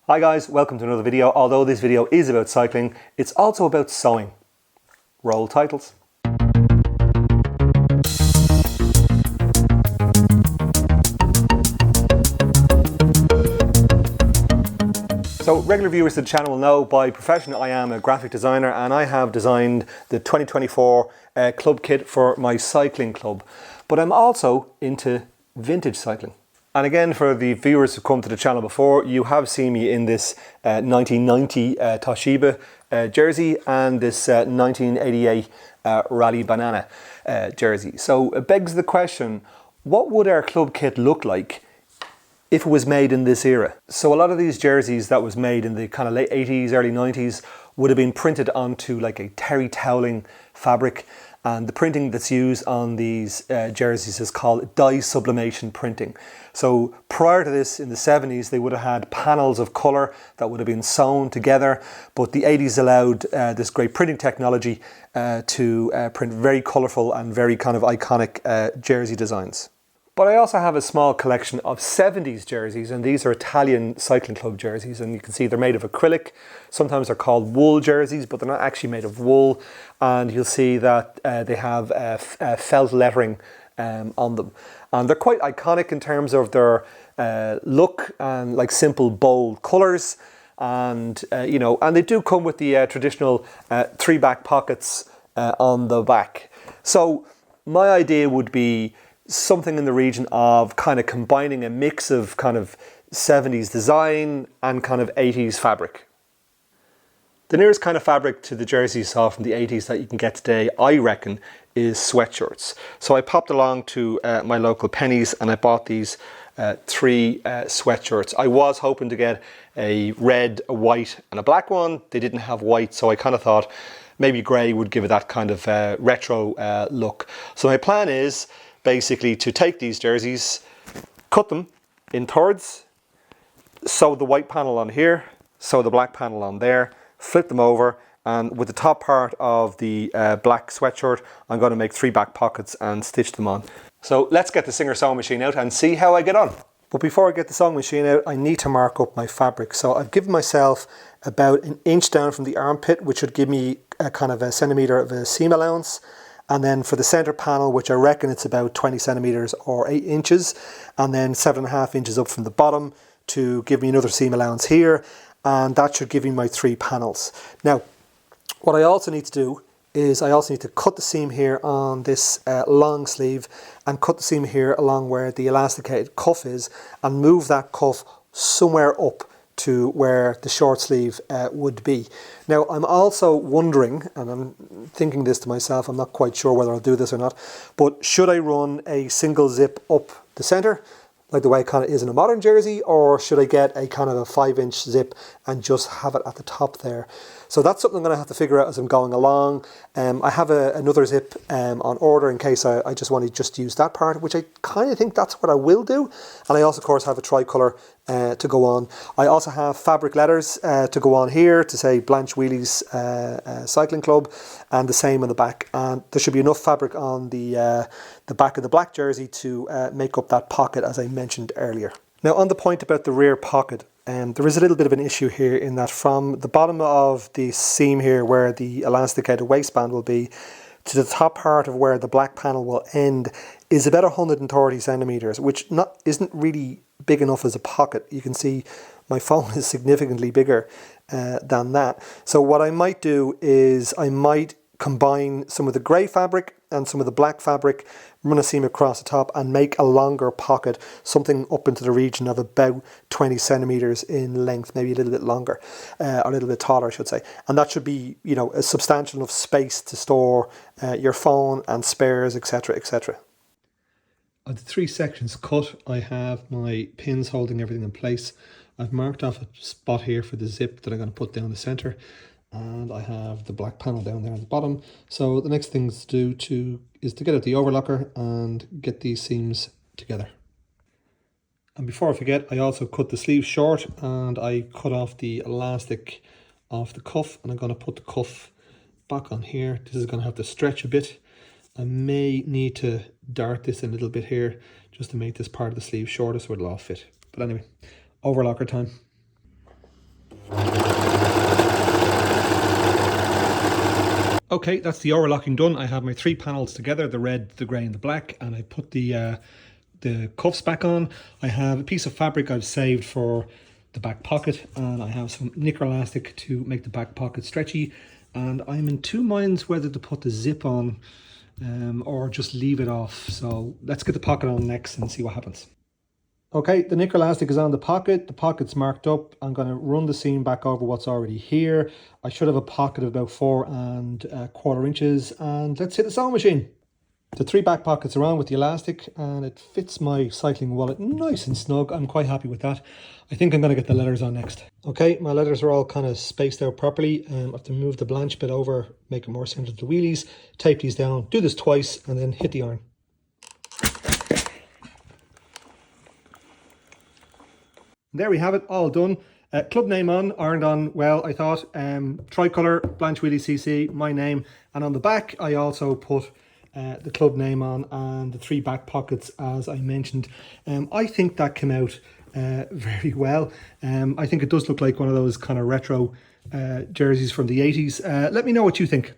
Hi guys, welcome to another video. Although this video is about cycling, it's also about sewing. Roll titles. So regular viewers to the channel will know by profession I am a graphic designer and I have designed the 2024 club kit for my cycling club. But I'm also into vintage cycling. And again, for the viewers who've come to the channel before, you have seen me in this 1990 Toshiba jersey and this 1988 Rally Banana jersey. So it begs the question, what would our club kit look like if it was made in this era? So a lot of these jerseys that was made in the kind of late 80s, early 90s would have been printed onto like a terry toweling fabric. And the printing that's used on these jerseys is called dye sublimation printing. So prior to this, in the 70s, they would have had panels of colour that would have been sewn together. But the 80s allowed this great printing technology to print very colourful and very kind of iconic jersey designs. But I also have a small collection of 70s jerseys, and these are Italian cycling club jerseys, and you can see they're made of acrylic. Sometimes they're called wool jerseys, but they're not actually made of wool. And you'll see that they have felt lettering on them. And they're quite iconic in terms of their look and like simple bold colours. And, you know, and they do come with the traditional 3 back pockets on the back. So my idea would be something in the region of kind of combining a mix of kind of 70s design and kind of 80s fabric. The nearest kind of fabric to the jersey you saw from the 80s that you can get today, I reckon, is sweatshirts. So I popped along to my local Pennies and I bought these 3 sweatshirts. I was hoping to get a red, a white and a black one. They didn't have white, so I kind of thought maybe grey would give it that kind of retro look. So my plan is basically to take these jerseys, cut them in thirds, sew the white panel on here, sew the black panel on there, flip them over, and with the top part of the black sweatshirt, I'm going to make 3 back pockets and stitch them on. So let's get the Singer sewing machine out and see how I get on. But before I get the sewing machine out, I need to mark up my fabric. So I've given myself about 1 inch down from the armpit, which would give me a kind of a centimetre of a seam allowance. And then for the center panel, which I reckon it's about 20 centimeters or 8 inches, and then 7.5 inches up from the bottom to give me another seam allowance here. And that should give me my 3 panels. Now, what I also need to do is I also need to cut the seam here on this long sleeve and cut the seam here along where the elasticated cuff is and move that cuff somewhere up to where the short sleeve would be. Now I'm also wondering, and I'm thinking this to myself, I'm not quite sure whether I'll do this or not, but should I run a single zip up the center, like the way it kind of is in a modern jersey, or should I get a kind of a 5-inch zip and just have it at the top there? So that's something I'm going to have to figure out as I'm going along. I have another zip on order in case I just want to just use that part, which I kind of think that's what I will do. And I also, of course, have a tricolour to go on. I also have fabric letters to go on here to say Blanche Wheely's Cycling Club, and the same on the back. And there should be enough fabric on the back of the black jersey to make up that pocket, as I mentioned earlier. Now, on the point about the rear pocket, there is a little bit of an issue here in that from the bottom of the seam here where the elasticated waistband will be to the top part of where the black panel will end is about 130 centimeters, which isn't really big enough as a pocket. You can see my phone is significantly bigger than that. So what I might do is I might combine some of the grey fabric and some of the black fabric, run a seam across the top and make a longer pocket, something up into the region of about 20 centimeters in length, maybe a little bit longer, or a little bit taller I should say. And that should be, you know, a substantial enough space to store your phone and spares, etc, etc. Of the 3 sections cut, I have my pins holding everything in place. I've marked off a spot here for the zip that I'm going to put down the center. And I have the black panel down there at the bottom. So the next thing to do is to get out the overlocker and get these seams together. And before I forget, I also cut the sleeve short and I cut off the elastic off the cuff, and I'm going to put the cuff back on here. This is going to have to stretch a bit. I may need to dart this in a little bit here just to make this part of the sleeve shorter so it'll all fit. But anyway, overlocker time. Okay, that's the overlocking done. I have my 3 panels together, the red, the grey and the black, and I put the cuffs back on. I have a piece of fabric I've saved for the back pocket, and I have some knicker elastic to make the back pocket stretchy, and I'm in two minds whether to put the zip on or just leave it off. So let's get the pocket on next and see what happens. Okay, the knicker elastic is on the pocket's marked up. I'm going to run the seam back over what's already here. I should have a pocket of about 4¼ inches, and let's hit the sewing machine. The 3 back pockets are on with the elastic, and it fits my cycling wallet nice and snug. I'm quite happy with that. I think I'm going to get the leathers on next. Okay, my leathers are all kind of spaced out properly. I have to move the blanch bit over, make it more centered to the wheelies, tape these down, do this twice, and then hit the iron. There we have it, all done. Club name on, ironed on well, I thought. Tricolour, Blanche Wheelie CC, my name. And on the back, I also put the club name on and the 3 back pockets, as I mentioned. I think that came out very well. I think it does look like one of those kind of retro jerseys from the 80s. Let me know what you think.